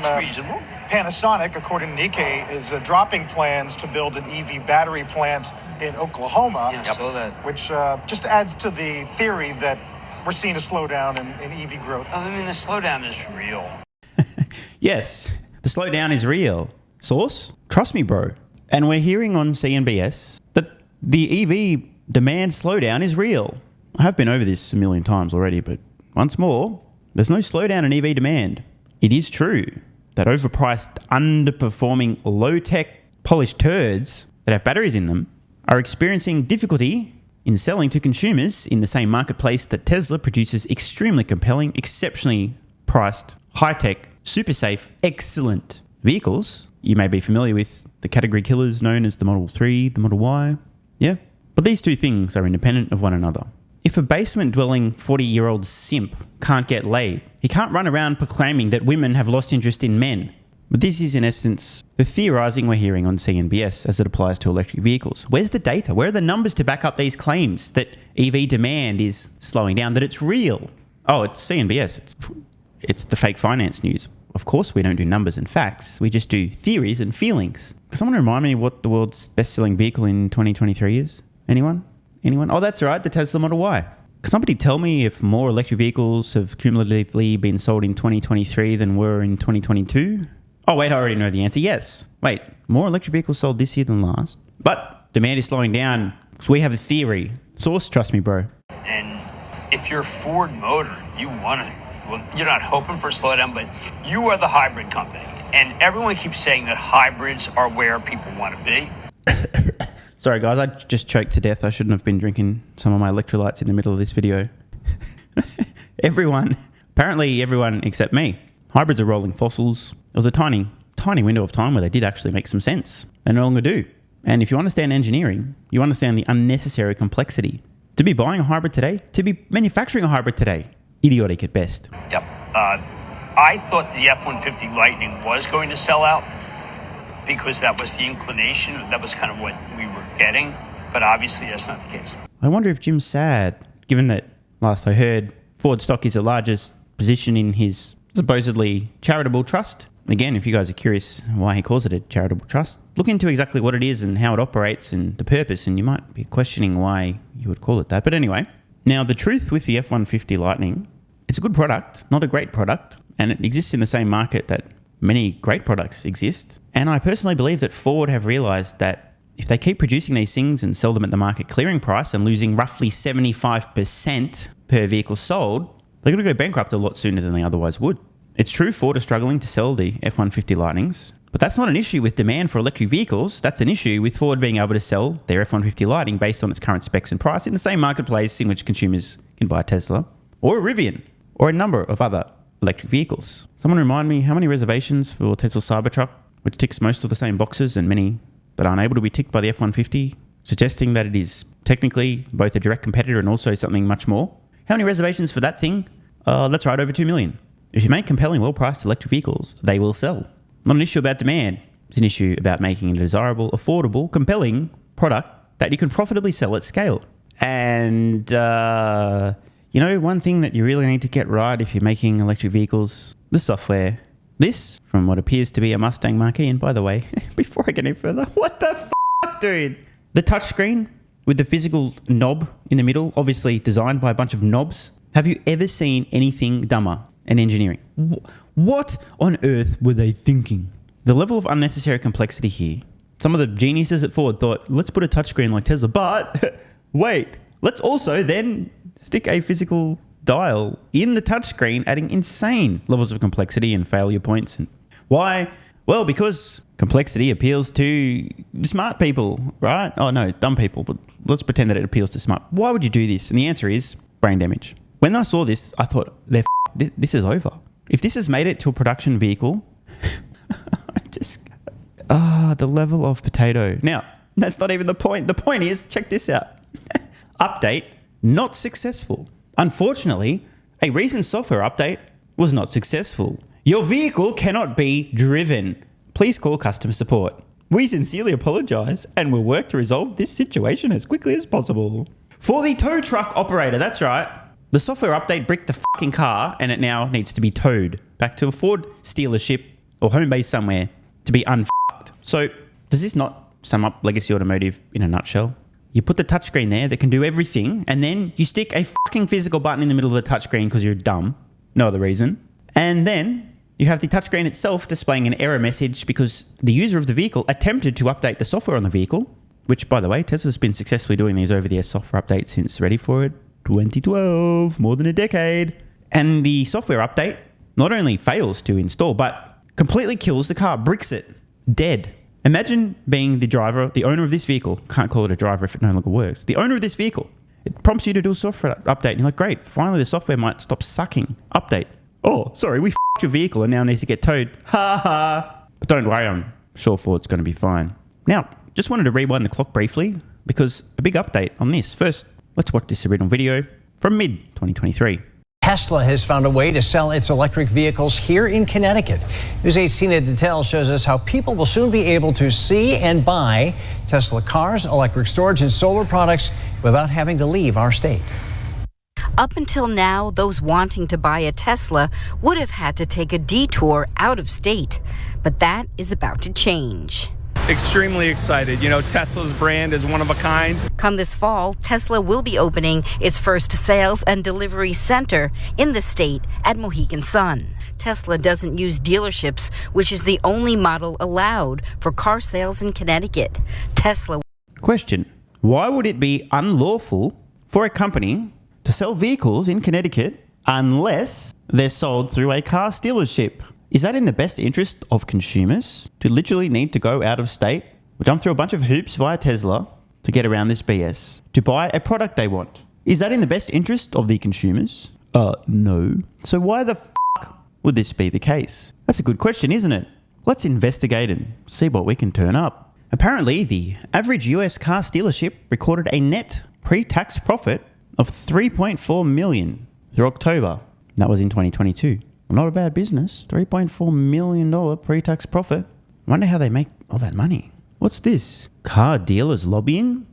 That's reasonable. Panasonic, according to Nikkei, is dropping plans to build an EV battery plant in Oklahoma, Yeah, I saw that. which just adds to the theory that we're seeing a slowdown in EV growth. I mean, the slowdown is real. Yes, the slowdown is real. Source? Trust me, bro. And we're hearing on CNBS that the EV demand slowdown is real. I have been over this a million times already, but once more, there's no slowdown in EV demand. It is true that overpriced, underperforming, low-tech, polished turds that have batteries in them are experiencing difficulty in selling to consumers in the same marketplace that Tesla produces extremely compelling, exceptionally priced, high-tech, super safe, excellent vehicles. You may be familiar with the category killers known as the Model 3, the Model Y. Yeah. But these two things are independent of one another. If a basement-dwelling 40-year-old simp can't get laid, he can't run around proclaiming that women have lost interest in men. But this is, in essence, the theorising we're hearing on CNBS as it applies to electric vehicles. Where's the data? Where are the numbers to back up these claims that EV demand is slowing down, that it's real? Oh, it's CNBS. It's the fake finance news. Of course we don't do numbers and facts. We just do theories and feelings. Can someone remind me what the world's best-selling vehicle in 2023 is? Anyone? Oh, that's right, the Tesla Model Y. Can somebody tell me if more electric vehicles have cumulatively been sold in 2023 than were in 2022? Oh, wait, I already know the answer. Yes. Wait, more electric vehicles sold this year than last. But demand is slowing down because we have a theory. Source, trust me, bro. And if you're Ford Motor, you want to, well, you're not hoping for a slowdown, but you are the hybrid company. And everyone keeps saying that hybrids are where people want to be. Sorry, guys, I just choked to death. I shouldn't have been drinking some of my electrolytes in the middle of this video. Apparently everyone except me. Hybrids are rolling fossils. It was a tiny window of time where they did actually make some sense. They no longer do. And if you understand engineering, you understand the unnecessary complexity. To be buying a hybrid today, to be manufacturing a hybrid today, idiotic at best. Yep. I thought the F-150 Lightning was going to sell out because that was the inclination. That was kind of what we were getting. But obviously that's not the case. I wonder if Jim's sad, given that, last I heard, Ford stock is the largest position in his supposedly charitable trust. Again, if you guys are curious why he calls it a charitable trust, look into exactly what it is and how it operates and the purpose, and you might be questioning why you would call it that. But anyway, now the truth with the F-150 Lightning, it's a good product, not a great product, and it exists in the same market that many great products exist. And I personally believe that Ford have realized that if they keep producing these things and sell them at the market clearing price and losing roughly 75% per vehicle sold, they're going to go bankrupt a lot sooner than they otherwise would. It's true Ford are struggling to sell the F-150 Lightnings, but that's not an issue with demand for electric vehicles. That's an issue with Ford being able to sell their F-150 Lightning based on its current specs and price in the same marketplace in which consumers can buy a Tesla or a Rivian or a number of other electric vehicles. Someone remind me how many reservations for Tesla Cybertruck, which ticks most of the same boxes and many that aren't able to be ticked by the F-150, suggesting that it is technically both a direct competitor and also something much more. How many reservations for that thing? That's right, over 2 million. If you make compelling, well-priced electric vehicles, they will sell. Not an issue about demand. It's an issue about making a desirable, affordable, compelling product that you can profitably sell at scale. And, one thing that you really need to get right if you're making electric vehicles, the software. This, from what appears to be a Mustang Mach-E, and by the way, before I get any further, what the f***, dude? The touchscreen with the physical knob in the middle, obviously designed by a bunch of knobs. Have you ever seen anything dumber in engineering? What on earth were they thinking? The level of unnecessary complexity here. Some of the geniuses at Ford thought, let's put a touchscreen like Tesla, but wait, let's also then stick a physical dial in the touchscreen, adding insane levels of complexity and failure points. And why? Well, because complexity appeals to smart people, right? Oh no, dumb people, but let's pretend that it appeals to smart. Why would you do this? And the answer is brain damage. When I saw this, I thought, this is over. If this has made it to a production vehicle, the level of potato. Now, that's not even the point. The point is, check this out. Update, not successful. Unfortunately, a recent software update was not successful. Your vehicle cannot be driven. Please call customer support. We sincerely apologize and will work to resolve this situation as quickly as possible. For the tow truck operator, that's right. The software update bricked the fucking car and it now needs to be towed back to a Ford dealership or home base somewhere to be unfucked. So does this not sum up legacy automotive in a nutshell? You put the touchscreen there that can do everything, and then you stick a fucking physical button in the middle of the touchscreen because you're dumb. No other reason. And then you have the touchscreen itself displaying an error message because the user of the vehicle attempted to update the software on the vehicle, which, by the way, Tesla's been successfully doing these over-the-air software updates since, ready for it, 2012, more than a decade. And the software update not only fails to install, but completely kills the car, bricks it, dead. Imagine being the driver, the owner of this vehicle. Can't call it a driver if it no longer works. The owner of this vehicle. It prompts you to do a software update. And you're like, great, finally the software might stop sucking. Update. Oh, sorry, we f***ed your vehicle and now it needs to get towed. Ha ha. But don't worry, I'm sure Ford's going to be fine. Now, just wanted to rewind the clock briefly because a big update on this. First, let's watch this original video from mid-2023. Tesla has found a way to sell its electric vehicles here in Connecticut. News 18 at Detail shows us how people will soon be able to see and buy Tesla cars, electric storage, and solar products without having to leave our state. Up until now, those wanting to buy a Tesla would have had to take a detour out of state, but that is about to change. Extremely excited. You know, Tesla's brand is one of a kind. Come this fall, Tesla will be opening its first sales and delivery center in the state at Mohegan Sun. Tesla doesn't use dealerships, which is the only model allowed for car sales in Connecticut. Tesla. Question. Why would it be unlawful for a company to sell vehicles in Connecticut unless they're sold through a car dealership? Is that in the best interest of consumers to literally need to go out of state or jump through a bunch of hoops via Tesla to get around this BS, to buy a product they want? Is that in the best interest of the consumers? No. So why the fuck would this be the case? That's a good question, isn't it? Let's investigate and see what we can turn up. Apparently, the average US car dealership recorded a net pre-tax profit of $3.4 million through October. That was in 2022. Not a bad business. $3.4 million pre-tax profit. Wonder how they make all that money. What's this? Car dealers lobbying?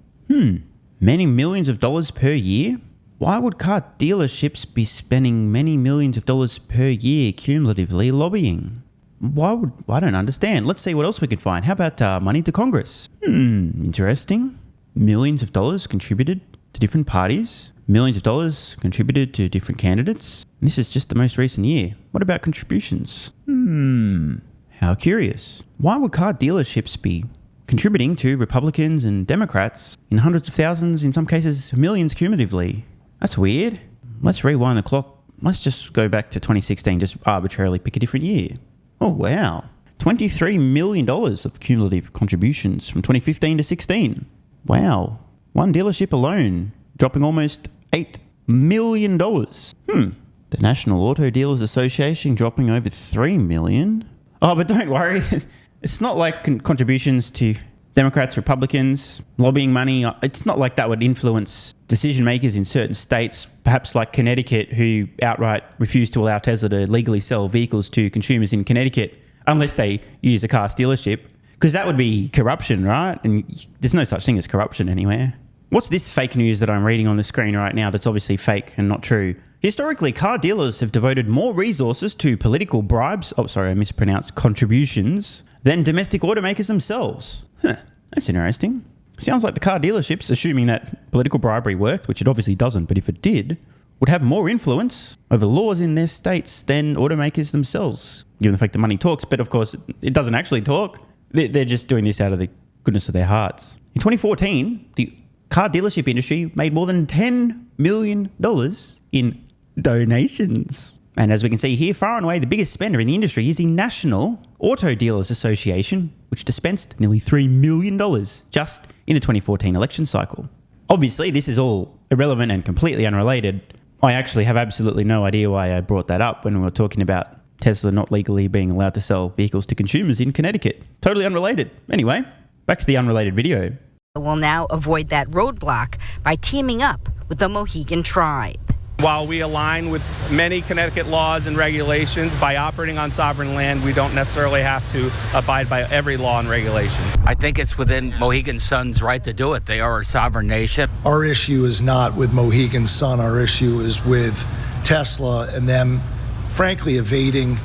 Many millions of dollars per year? Why would car dealerships be spending many millions of dollars per year cumulatively lobbying? I don't understand. Let's see what else we can find. How about money to Congress? Interesting. Millions of dollars contributed to different parties. Millions of dollars contributed to different candidates. And this is just the most recent year. What about contributions? How curious. Why would car dealerships be contributing to Republicans and Democrats in hundreds of thousands, in some cases millions cumulatively? That's weird. Let's rewind the clock. Let's just go back to 2016, just arbitrarily pick a different year. Oh, wow. $23 million of cumulative contributions from 2015 to 16. Wow. One dealership alone dropping almost $8 million. The National Auto Dealers Association dropping over $3 million. Oh, but don't worry. It's not like contributions to Democrats, Republicans, lobbying money. It's not like that would influence decision makers in certain states, perhaps like Connecticut, who outright refuse to allow Tesla to legally sell vehicles to consumers in Connecticut unless they use a car dealership. Because that would be corruption, right? And there's no such thing as corruption anywhere. What's this fake news that I'm reading on the screen right now that's obviously fake and not true? Historically, car dealers have devoted more resources to political bribes, I mispronounced, contributions, than domestic automakers themselves. That's interesting. Sounds like the car dealerships, assuming that political bribery worked, which it obviously doesn't, but if it did, would have more influence over laws in their states than automakers themselves, given the fact that money talks. But of course, it doesn't actually talk. They're just doing this out of the goodness of their hearts. In 2014, the car dealership industry made more than $10 million in donations. And as we can see here, far and away, the biggest spender in the industry is the National Auto Dealers Association, which dispensed nearly $3 million just in the 2014 election cycle. Obviously, this is all irrelevant and completely unrelated. I actually have absolutely no idea why I brought that up when we were talking about Tesla not legally being allowed to sell vehicles to consumers in Connecticut. Totally unrelated. Anyway, back to the unrelated video. Will now avoid that roadblock by teaming up with the Mohegan tribe. While we align with many Connecticut laws and regulations, by operating on sovereign land, we don't necessarily have to abide by every law and regulation. I think it's within Mohegan Sun's right to do it. They are a sovereign nation. Our issue is not with Mohegan Sun. Our issue is with Tesla and them, frankly, evading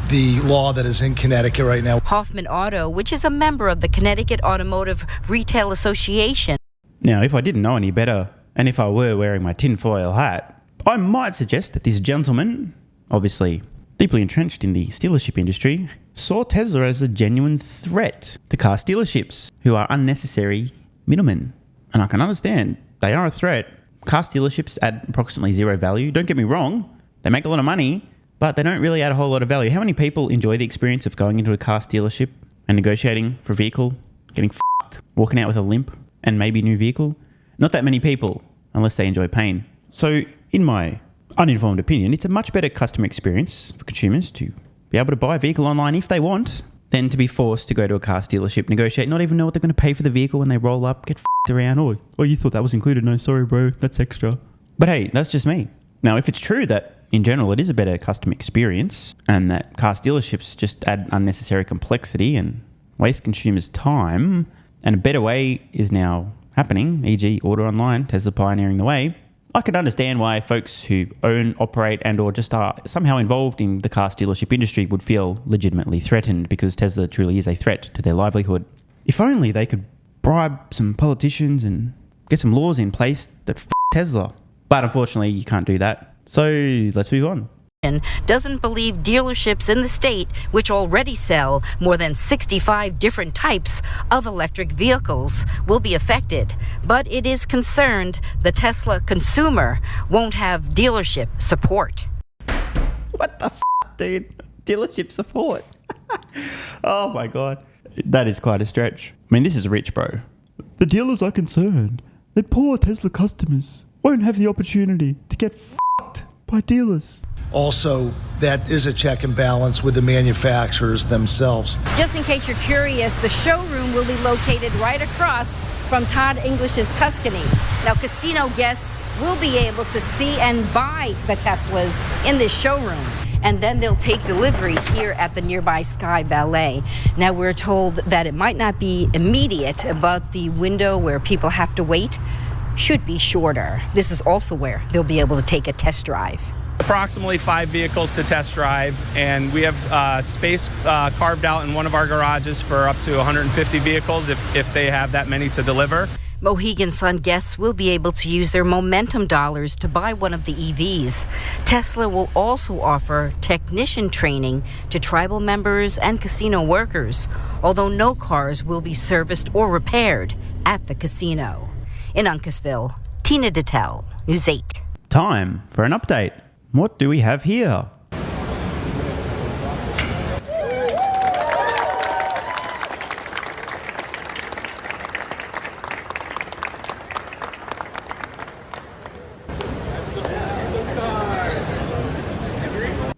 the law that is in Connecticut right now. Hoffman Auto, which is a member of the Connecticut Automotive Retail Association. Now, if I didn't know any better, and if I were wearing my tinfoil hat, I might suggest that this gentleman, obviously deeply entrenched in the dealership industry, saw Tesla as a genuine threat to car dealerships, who are unnecessary middlemen. And I can understand, they are a threat. Car dealerships add approximately zero value. Don't get me wrong, they make a lot of money, but they don't really add a whole lot of value. How many people enjoy the experience of going into a car dealership and negotiating for a vehicle, getting f***ed, walking out with a limp, and maybe a new vehicle? Not that many people, unless they enjoy pain. So, in my uninformed opinion, it's a much better customer experience for consumers to be able to buy a vehicle online if they want, than to be forced to go to a car dealership, negotiate, not even know what they're going to pay for the vehicle when they roll up, get f***ed around. Oh, you thought that was included? No, sorry, bro, that's extra. But hey, that's just me. Now, if it's true that in general it is a better customer experience and that car dealerships just add unnecessary complexity and waste consumers' time, and a better way is now happening, e.g. order online, Tesla pioneering the way, I could understand why folks who own, operate and or just are somehow involved in the car dealership industry would feel legitimately threatened, because Tesla truly is a threat to their livelihood. If only they could bribe some politicians and get some laws in place that f*** Tesla. But unfortunately, you can't do that. So let's move on. Doesn't believe dealerships in the state, which already sell more than 65 different types of electric vehicles, will be affected. But it is concerned the Tesla consumer won't have dealership support. What the f***, dude? Dealership support? Oh my God. That is quite a stretch. I mean, this is rich, bro. The dealers are concerned that poor Tesla customers won't have the opportunity to get f***ed by dealers. Also, that is a check and balance with the manufacturers themselves. Just in case you're curious, the showroom will be located right across from Todd English's Tuscany. Now, casino guests will be able to see and buy the Teslas in this showroom, and then they'll take delivery here at the nearby Sky Valet. Now, we're told that it might not be immediate, but the window where people have to wait should be shorter. This is also where they'll be able to take a test drive. Approximately 5 vehicles to test drive, and we have space carved out in one of our garages for up to 150 vehicles if they have that many to deliver. Mohegan Sun guests will be able to use their momentum dollars to buy one of the EVs. Tesla will also offer technician training to tribal members and casino workers, although no cars will be serviced or repaired at the casino. In Uncasville, Tina Detel, News 8. Time for an update. What do we have here?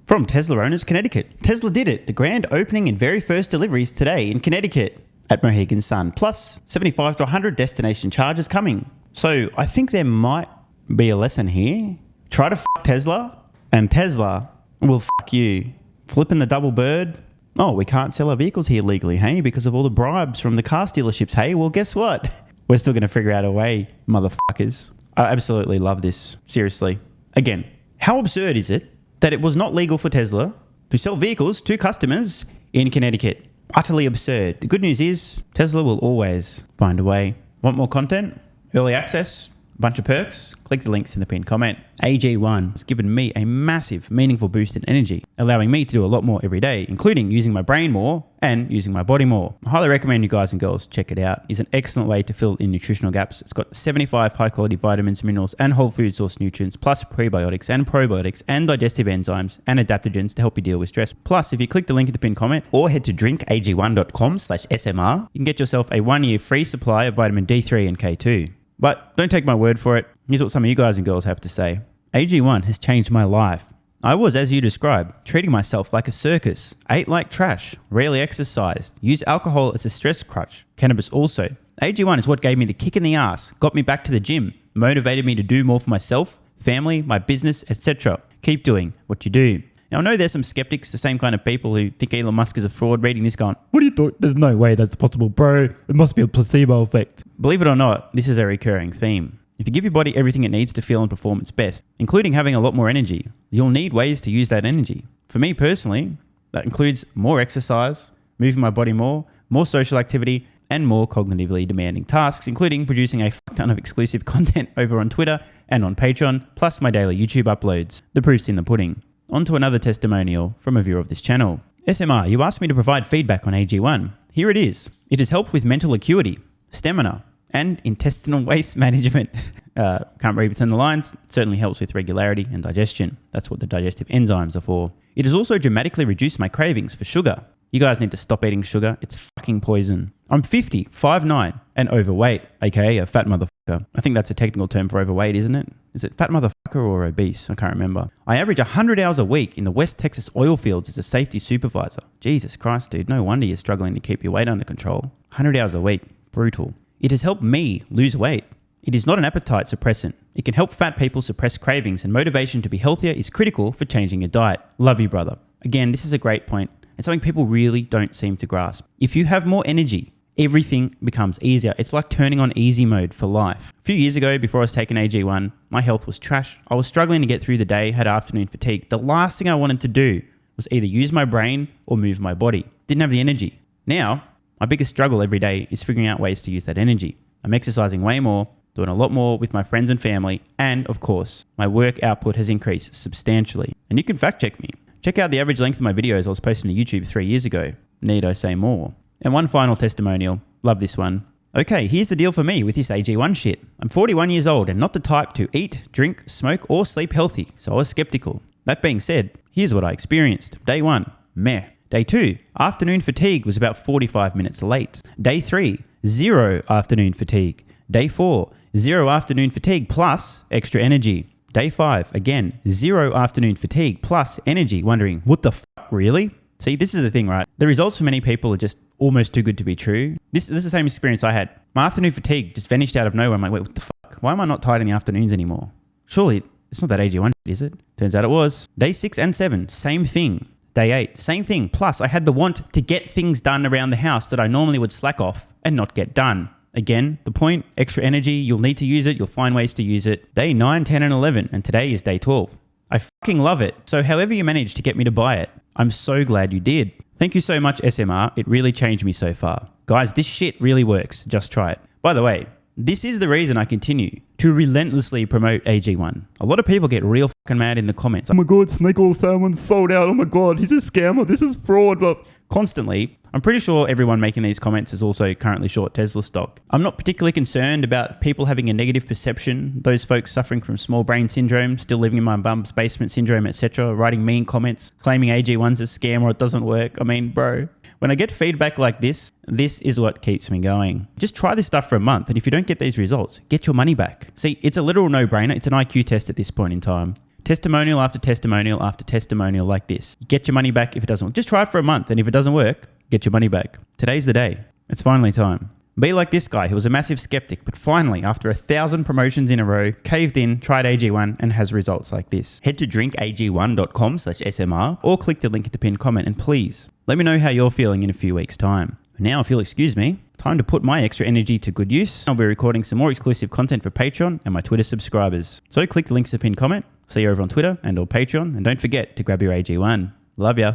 From Tesla Owners Connecticut. Tesla did it. The grand opening and very first deliveries today in Connecticut at Mohegan Sun. Plus 75 to 100 destination charges coming. So I think there might be a lesson here. Try to f*** Tesla and Tesla will f*** you. Flipping the double bird. Oh, we can't sell our vehicles here legally, hey, because of all the bribes from the car dealerships. Hey, well, guess what? We're still going to figure out a way, motherfuckers. I absolutely love this. Seriously. Again, how absurd is it that it was not legal for Tesla to sell vehicles to customers in Connecticut? Utterly absurd. The good news is Tesla will always find a way. Want more content? Early access? Bunch of perks? Click the links in the pinned comment. AG1 has given me a massive, meaningful boost in energy, allowing me to do a lot more every day, including using my brain more and using my body more. I highly recommend you guys and girls check it out. It's an excellent way to fill in nutritional gaps. It's got 75 high-quality vitamins, minerals, and whole food source nutrients, plus prebiotics and probiotics and digestive enzymes and adaptogens to help you deal with stress. Plus, if you click the link in the pinned comment or head to drinkag1.com/SMR, you can get yourself a 1-year free supply of vitamin D3 and K2. But don't take my word for it. Here's what some of you guys and girls have to say. AG1 has changed my life. I was, as you described, treating myself like a circus, ate like trash, rarely exercised, used alcohol as a stress crutch, cannabis also. AG1 is what gave me the kick in the ass, got me back to the gym, motivated me to do more for myself, family, my business, etc. Keep doing what you do. Now, I know there's some skeptics, the same kind of people who think Elon Musk is a fraud, reading this going, what do you thought? There's no way that's possible, bro. It must be a placebo effect. Believe it or not, this is a recurring theme. If you give your body everything it needs to feel and perform its best, including having a lot more energy, you'll need ways to use that energy. For me personally, That includes more exercise, moving my body more social activity, and more cognitively demanding tasks, including producing a fuck ton of exclusive content over on Twitter and on Patreon, plus my daily YouTube uploads. The proof's in the pudding. On to another testimonial from a viewer of this channel. SMR, you asked me to provide feedback on AG1. Here it is. It has helped with mental acuity, stamina, and intestinal waste management. Can't read between the lines. Certainly helps with regularity and digestion. That's what the digestive enzymes are for. It has also dramatically reduced my cravings for sugar. You guys need to stop eating sugar. It's fucking poison. I'm 50, 5'9", and overweight, aka a fat motherfucker. I think that's a technical term for overweight, isn't it? Is it fat motherfucker or obese? I can't remember. I average 100 hours a week in the West Texas oil fields as a safety supervisor. Jesus Christ, dude. No wonder you're struggling to keep your weight under control. 100 hours a week. Brutal. It has helped me lose weight. It is not an appetite suppressant. It can help fat people suppress cravings, and motivation to be healthier is critical for changing your diet. Love you, brother. Again, this is a great point. It's something people really don't seem to grasp. If you have more energy, everything becomes easier. It's like turning on easy mode for life. A few years ago, before I was taking AG1, my health was trash. I was struggling to get through the day, had afternoon fatigue. The last thing I wanted to do was either use my brain or move my body. Didn't have the energy. Now, my biggest struggle every day is figuring out ways to use that energy. I'm exercising way more, doing a lot more with my friends and family, and of course, my work output has increased substantially. And you can fact check me. Check out the average length of my videos I was posting to YouTube 3 years ago. Need I say more? And one final testimonial. Love this one. Okay, here's the deal for me with this AG1 shit. I'm 41 years old and not the type to eat, drink, smoke, or sleep healthy, so I was skeptical. That being said, here's what I experienced. Day 1, meh. Day 2, afternoon fatigue was about 45 minutes late. Day 3, 0 afternoon fatigue. Day 4, 0 afternoon fatigue plus extra energy. Day 5, again, 0 afternoon fatigue plus energy, wondering, what the fuck, really? See, this is the thing, right? The results for many people are just almost too good to be true. This is the same experience I had. My afternoon fatigue just vanished out of nowhere. I'm like, wait, what the fuck? Why am I not tired in the afternoons anymore? Surely, it's not that AG1, is it? Turns out it was. Day 6 and 7, same thing. Day 8, same thing. Plus, I had the want to get things done around the house that I normally would slack off and not get done. Again, the point, extra energy, you'll need to use it, you'll find ways to use it. Day 9, 10, and 11, and today is day 12. I fucking love it. So however you managed to get me to buy it, I'm so glad you did. Thank you so much, SMR. It really changed me so far. Guys, this shit really works. Just try it. By the way, this is the reason I continue to relentlessly promote AG1. A lot of people get real fucking mad in the comments. Oh my God, snake oil salmon's sold out. Oh my God, he's a scammer. This is fraud. But constantly, I'm pretty sure everyone making these comments is also currently short Tesla stock. I'm not particularly concerned about people having a negative perception, those folks suffering from small brain syndrome, still living in my bum's basement syndrome, etc., writing mean comments, claiming AG1's a scam or it doesn't work. I mean, bro, when I get feedback like this is what keeps me going. Just try this stuff for a month, and if you don't get these results, get your money back. See, it's a literal no-brainer. It's an IQ test at this point in time. Testimonial after testimonial after testimonial like this. Get your money back if it doesn't work. Just try it for a month, and if it doesn't work, get your money back. Today's the day. It's finally time. Be like this guy who was a massive skeptic, but finally, after 1,000 promotions in a row, caved in, tried AG1, and has results like this. Head to drinkag1.com/SMR or click the link in the pinned comment, and please, let me know how you're feeling in a few weeks' time. Now, if you'll excuse me, time to put my extra energy to good use. I'll be recording some more exclusive content for Patreon and my Twitter subscribers. So click the links in the pinned comment. See you over on Twitter and or Patreon, and don't forget to grab your AG1. Love ya.